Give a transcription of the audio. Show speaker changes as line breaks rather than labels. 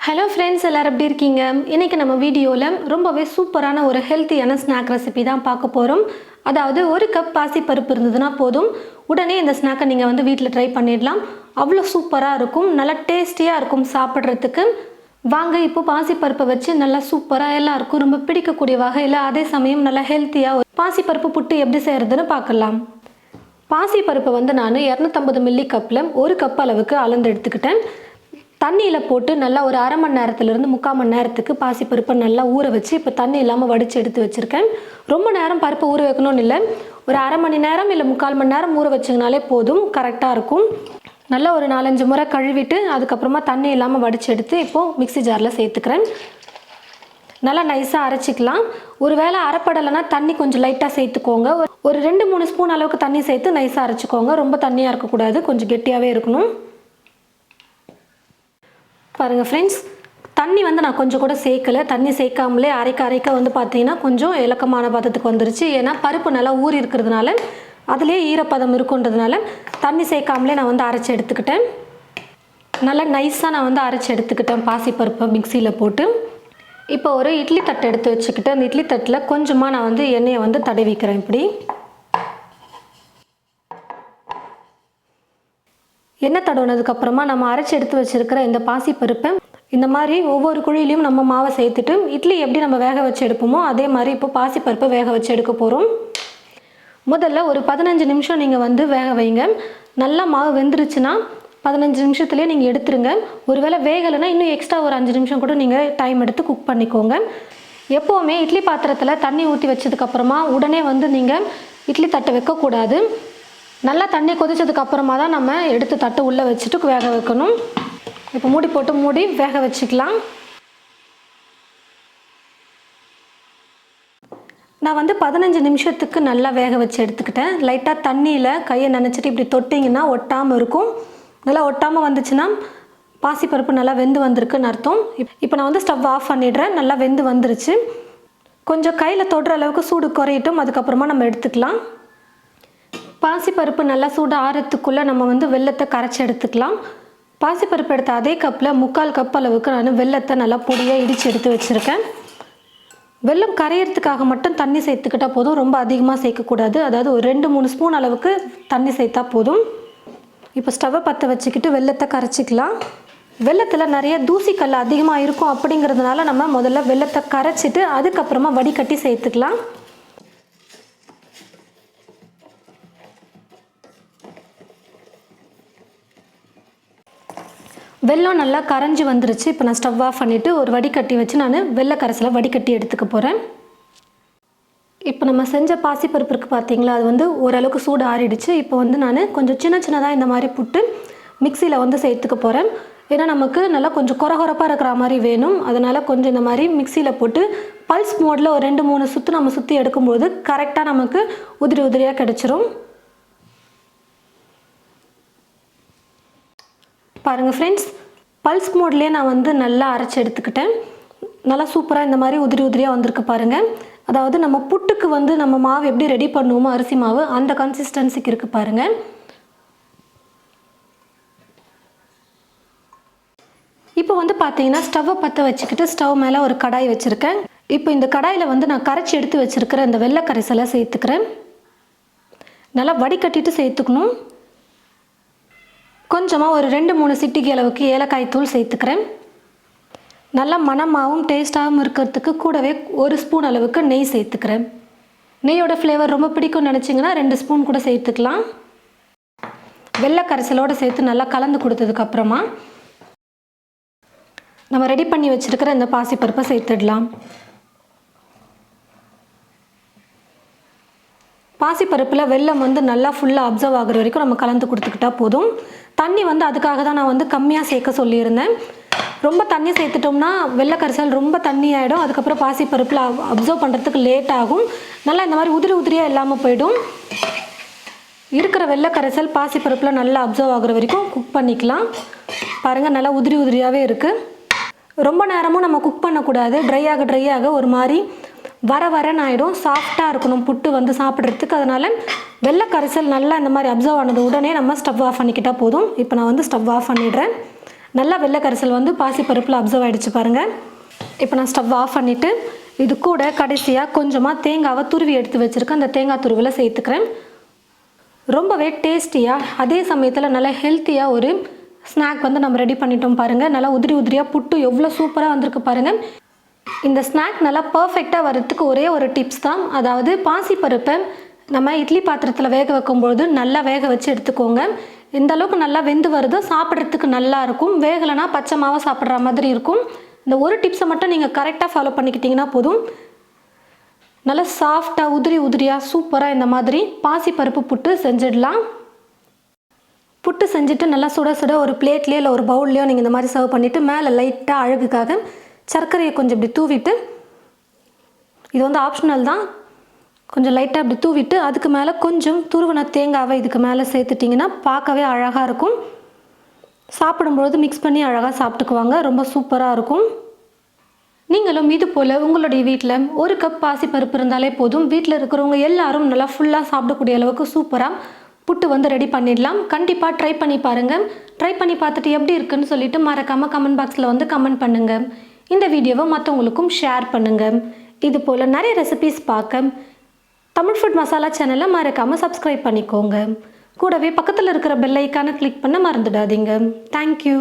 Hello friends, எல்லாரும் எப்படி இருக்கீங்க? இன்றைக்கி நம்ம வீடியோவில் ரொம்பவே சூப்பரான ஒரு ஹெல்த்தியான ஸ்நாக் ரெசிபி தான் பார்க்க போகிறோம். அதாவது ஒரு கப் பாசிப்பருப்பு இருந்ததுன்னா போதும், உடனே இந்த ஸ்நாக்கை நீங்கள் வந்து வீட்டில் ட்ரை பண்ணிடலாம். அவ்வளோ சூப்பராக இருக்கும், நல்லா டேஸ்டியாக இருக்கும் சாப்பிட்றதுக்கு. வாங்க இப்போ பாசிப்பருப்பை வச்சு நல்லா சூப்பராக எல்லாருக்கும் ரொம்ப பிடிக்கக்கூடிய வகையில் அதே சமயம் நல்லா ஹெல்த்தியாக பாசிப்பருப்பு புட்டு எப்படி செய்கிறதுன்னு பார்க்கலாம். பாசிப்பருப்பை வந்து நான் 250 மில்லி கப்பில் ஒரு கப் அளவுக்கு அளந்து எடுத்துக்கிட்டேன். தண்ணியில் போட்டு நல்லா ஒரு அரை மணி நேரத்துலேருந்து 3/4 மணி நேரத்துக்கு பாசிப்பருப்பை நல்லா ஊற வச்சு இப்போ தண்ணி இல்லாமல் வடித்து எடுத்து வச்சுருக்கேன். ரொம்ப நேரம் பருப்பை ஊற வைக்கணும்னு இல்லை, ஒரு அரை மணி நேரம் இல்லை 3/4 மணி நேரம் ஊற வச்சிங்கனாலே போதும், கரெக்டாக இருக்கும். நல்லா ஒரு 4-5 முறை கழுவிட்டு அதுக்கப்புறமா தண்ணி இல்லாமல் வடித்து எடுத்து இப்போது மிக்ஸி ஜாரில் சேர்த்துக்கிறேன். நல்லா நைஸாக அரைச்சிக்கலாம். ஒரு வேளை அரைப்படலைன்னா தண்ணி கொஞ்சம் லைட்டாக சேர்த்துக்கோங்க. ஒரு 2-3 ஸ்பூன் அளவுக்கு தண்ணி சேர்த்து நைஸாக அரைச்சிக்கோங்க. ரொம்ப தண்ணியாக இருக்கக்கூடாது, கொஞ்சம் கெட்டியாகவே இருக்கணும். பாருங்கள் ஃப்ரெண்ட்ஸ், தண்ணி வந்து நான் கொஞ்சம் கூட சேர்க்கலை. தண்ணி சேர்க்காமலே அரைக்க வந்து பார்த்தீங்கன்னா கொஞ்சம் இலக்கமான பதத்துக்கு வந்துருச்சு. ஏன்னா பருப்பு நல்லா ஊறி இருக்கிறதுனால அதுலேயே ஈரப்பதம் இருக்குன்றதுனால தண்ணி சேர்க்காமலே நான் வந்து அரைச்சி எடுத்துக்கிட்டேன். நல்லா நைஸாக நான் வந்து அரைச்சி எடுத்துக்கிட்டேன் பாசிப்பருப்பை மிக்சியில் போட்டு. இப்போ ஒரு இட்லி தட்டை எடுத்து வச்சுக்கிட்டு அந்த இட்லி தட்டில் கொஞ்சமாக நான் வந்து எண்ணெயை வந்து தடவிக்கிறேன். இப்படி எண்ணெய் தடவுனதுக்கப்புறமா நம்ம அரைச்சி எடுத்து வச்சுருக்கிற இந்த பாசிப்பருப்பை இந்த மாதிரி ஒவ்வொரு குழியிலையும் நம்ம மாவை சேர்த்துட்டு இட்லி எப்படி நம்ம வேக வச்சு எடுப்போமோ அதே மாதிரி இப்போ பாசிப்பருப்பை வேக வச்சு எடுக்க போகிறோம். முதல்ல ஒரு 15 நிமிஷம் நீங்கள் வந்து வேக வைங்க. நல்லா மாவு வெந்துருச்சுன்னா 15 நிமிஷத்துலேயே நீங்கள் எடுத்துருங்க. ஒருவேளை வேகலைன்னா இன்னும் எக்ஸ்ட்ரா ஒரு 5 நிமிஷம் கூட நீங்கள் டைம் எடுத்து குக் பண்ணிக்கோங்க. எப்போவுமே இட்லி பாத்திரத்தில் தண்ணி ஊற்றி வச்சதுக்கப்புறமா உடனே வந்து நீங்கள் இட்லி தட்டை வைக்கக்கூடாது. நல்லா தண்ணி கொதிச்சதுக்கு அப்புறமா தான் நம்ம எடுத்து தட்டு உள்ளே வச்சுட்டு வேக வைக்கணும். இப்போ மூடி போட்டு மூடி வேக வச்சுக்கலாம். நான் வந்து 15 நிமிஷத்துக்கு நல்லா வேக வச்சு எடுத்துக்கிட்டேன். லைட்டாக தண்ணியில் கையை நனைச்சிட்டு இப்படி தொட்டிங்கன்னா ஒட்டாமல் இருக்கும். நல்லா ஒட்டாமல் வந்துச்சுன்னா பாசிப்பருப்பு நல்லா வெந்து வந்திருக்குன்னு அர்த்தம். இப்போ நான் வந்து ஸ்டவ் ஆஃப் பண்ணிடுறேன். நல்லா வெந்து வந்துருச்சு. கொஞ்சம் கையில் தொடுற அளவுக்கு சூடு குறையட்டும், அதுக்கப்புறமா நம்ம எடுத்துக்கலாம். பாசிப்பருப்பு நல்லா சூடு ஆறத்துக்குள்ளே நம்ம வந்து வெல்லத்தை கரைச்சி எடுத்துக்கலாம். பாசிப்பருப்பு எடுத்த அதே கப்பில் 3/4 கப் அளவுக்கு நான் வெல்லத்தை நல்லா பொடியாக இடித்து எடுத்து வச்சுருக்கேன். வெல்லம் கரையிறதுக்காக மட்டும் தண்ணி சேர்த்துக்கிட்டால் போதும், ரொம்ப அதிகமாக சேர்க்கக்கூடாது. அதாவது ஒரு 2-3 ஸ்பூன் அளவுக்கு தண்ணி சேர்த்தா போதும். இப்போ ஸ்டவ்வை பற்ற வச்சுக்கிட்டு வெல்லத்தை கரைச்சிக்கலாம். வெல்லத்தில் நிறைய தூசிக்கல் அதிகமாக இருக்கும், அப்படிங்கிறதுனால நம்ம முதல்ல வெல்லத்தை கரைச்சிட்டு அதுக்கப்புறமா வடிகட்டி சேர்த்துக்கலாம். வெல்லம் நல்லா கரைஞ்சி வந்துருச்சு. இப்போ நான் ஸ்டவ் ஆஃப் பண்ணிவிட்டு ஒரு வடிகட்டி வச்சு நான் வெள்ளை கரைசலை வடிகட்டி எடுத்துக்க போகிறேன். இப்போ நம்ம செஞ்ச பாசிப்பருப்பு இருக்குது பார்த்தீங்களா, அது வந்து ஓரளவுக்கு சூடு ஆறிடுச்சு. இப்போ வந்து நான் கொஞ்சம் சின்னதாக இந்த மாதிரி புட்டு மிக்சியில் வந்து சேர்த்துக்க போகிறேன். ஏன்னா நமக்கு நல்லா கொஞ்சம் கொரகொரப்பாக இருக்கிற மாதிரி வேணும். அதனால் கொஞ்சம் இந்த மாதிரி மிக்சியில் போட்டு பல்ஸ் மோடில் ஒரு 2-3 சுற்று நம்ம சுற்றி எடுக்கும்போது கரெக்டாக நமக்கு உதிரி உதிரியாக கிடச்சிரும். பாருங்கள் ஃப்ரெண்ட்ஸ், பல்ஸ் மோட்லேயே நான் வந்து நல்லா அரைச்சி எடுத்துக்கிட்டேன். நல்லா சூப்பராக இந்த மாதிரி உதிரி உதிரியாக வந்திருக்கு பாருங்கள். அதாவது நம்ம புட்டுக்கு வந்து நம்ம மாவு எப்படி ரெடி பண்ணுவோமோ அரிசி மாவு அந்த கன்சிஸ்டன்சிக்கு இருக்குது பாருங்கள். இப்போ வந்து பார்த்தீங்கன்னா ஸ்டவ்வை பற்ற வச்சுக்கிட்டு ஸ்டவ் மேலே ஒரு கடாய் வச்சுருக்கேன். இப்போ இந்த கடாயில் வந்து நான் கரைச்சி எடுத்து வச்சுருக்கிற இந்த வெள்ளை கரைசலை சேர்த்துக்கிறேன். நல்லா வடிகட்டிட்டு சேர்த்துக்கணும். கொஞ்சமாக ஒரு 2-3 சிட்டிகை அளவுக்கு ஏலக்காய் தூள் சேர்த்துக்கிறேன். நல்லா மணமாகவும் டேஸ்ட்டாகவும் இருக்கிறதுக்கு கூடவே 1 ஸ்பூன் அளவுக்கு நெய் சேர்த்துக்கிறேன். நெய்யோட ஃப்ளேவர் ரொம்ப பிடிக்கும்னு நினச்சிங்கன்னா 2 ஸ்பூன் கூட சேர்த்துக்கலாம். வெள்ளை கரைசலோடு சேர்த்து நல்லா கலந்து கொடுத்ததுக்கப்புறமா நம்ம ரெடி பண்ணி வச்சுருக்கிற இந்த பாசிப்பருப்பை சேர்த்துடலாம். பாசிப்பருப்பில் வெல்லம் வந்து நல்லா ஃபுல்லாக அப்சர்வ் ஆகிற வரைக்கும் நம்ம கலந்து கொடுத்துக்கிட்டா போதும். தண்ணி வந்து அதுக்காக தான் நான் வந்து கம்மியாக சேர்க்க சொல்லியிருந்தேன். ரொம்ப தண்ணி சேர்த்துட்டோம்னா வெள்ளை கரைசல் ரொம்ப தண்ணி ஆகிடும். அதுக்கப்புறம் பாசிப்பருப்பில் அப்சர்வ் பண்ணுறதுக்கு லேட் ஆகும். நல்லா இந்த மாதிரி உதிரி உதிரியாக இல்லாமல் போயிடும். இருக்கிற வெள்ளை கரைசல் பாசிப்பருப்பில் நல்லா அப்சர்வ் ஆகிற வரைக்கும் குக் பண்ணிக்கலாம். பாருங்கள், நல்லா உதிரி உதிரியாகவே இருக்குது. ரொம்ப நேரமும் நம்ம குக் பண்ணக்கூடாது. ட்ரை ஆக ஒரு மாதிரி வரன்னு ஆகிடும். சாஃப்டாக இருக்கணும் புட்டு வந்து சாப்பிட்றதுக்கு. அதனால் வெள்ளை கரைசல் நல்லா இந்த மாதிரி அப்சர்வ் ஆனது உடனே நம்ம ஸ்டவ் ஆஃப் பண்ணிக்கிட்டால் போதும். இப்போ நான் வந்து ஸ்டவ் ஆஃப் பண்ணிடுறேன். நல்லா வெள்ளை கரைசல் வந்து பாசிப்பருப்பில் அப்சர்வ் ஆகிடுச்சு பாருங்கள். இப்போ நான் ஸ்டவ் ஆஃப் பண்ணிவிட்டு இது கூட கடைசியாக கொஞ்சமாக தேங்காவை துருவி எடுத்து வச்சுருக்கேன். அந்த தேங்காய் துருவில் சேர்த்துக்கிறேன். ரொம்பவே டேஸ்டியாக அதே சமயத்தில் நல்லா ஹெல்த்தியாக ஒரு ஸ்நாக் வந்து நம்ம ரெடி பண்ணிட்டோம் பாருங்கள். நல்லா உதிரி உதிரியாக புட்டு எவ்வளோ சூப்பராக வந்திருக்கு பாருங்கள். இந்த ஸ்நாக் நல்லா பர்ஃபெக்டாக வர்றதுக்கு ஒரே ஒரு டிப்ஸ் தான். அதாவது பாசிப்பருப்பை நம்ம இட்லி பாத்திரத்தில் வேக வைக்கும்பொழுது நல்லா வேக வச்சு எடுத்துக்கோங்க. எந்த அளவுக்கு நல்லா வெந்து வருதோ சாப்பிட்றதுக்கு நல்லா இருக்கும். வேகலைன்னா பச்சை மாவை சாப்பிட்ற மாதிரி இருக்கும். இந்த ஒரு டிப்ஸை மட்டும் நீங்கள் கரெக்டாக ஃபாலோ பண்ணிக்கிட்டிங்கன்னா போதும். நல்லா சாஃப்டாக உதிரி உதிரியாக சூப்பராக இந்த மாதிரி பாசிப்பருப்பு புட்டு செஞ்சிடலாம். புட்டு செஞ்சுட்டு நல்லா சுட சுட ஒரு பிளேட்லேயோ இல்லை ஒரு பவுல்லையோ நீங்கள் இந்த மாதிரி சர்வ் பண்ணிவிட்டு மேலே லைட்டாக அழகுக்காக சர்க்கரையை கொஞ்சம் இப்படி தூவிட்டு, இது வந்து ஆப்ஷனல் தான், கொஞ்சம் லைட்டாக இப்படி தூவிட்டு அதுக்கு மேலே கொஞ்சம் துருவன தேங்காவை இதுக்கு மேலே சேர்த்துட்டிங்கன்னா பார்க்கவே அழகாக இருக்கும். சாப்பிடும்பொழுது மிக்ஸ் பண்ணி அழகாக சாப்பிட்டுக்குவாங்க. ரொம்ப சூப்பராக இருக்கும். நீங்களும் இது போல் உங்களுடைய வீட்டில் ஒரு கப் பாசிப்பருப்பு இருந்தாலே போதும். வீட்டில் இருக்கிறவங்க எல்லாரும் நல்லா ஃபுல்லாக சாப்பிடக்கூடிய அளவுக்கு சூப்பராக புட்டு வந்து ரெடி பண்ணிடலாம். கண்டிப்பாக ட்ரை பண்ணி பாருங்கள். ட்ரை பண்ணி பார்த்துட்டு எப்படி இருக்குன்னு சொல்லிட்டு மறக்காமல் கமெண்ட் பாக்ஸில் வந்து கமெண்ட் பண்ணுங்கள். இந்த வீடியோவை மற்றவங்களுக்கும் ஷேர் பண்ணுங்கள். இது போல் நிறைய ரெசிபீஸ் பார்க்க தமிழ் ஃபுட் மசாலா சேனலை மறக்காமல் சப்ஸ்கிரைப் பண்ணிக்கோங்க. கூடவே பக்கத்தில் இருக்கிற பெல் ஐக்கானை கிளிக் பண்ண மறந்துடாதீங்க. தேங்க்யூ.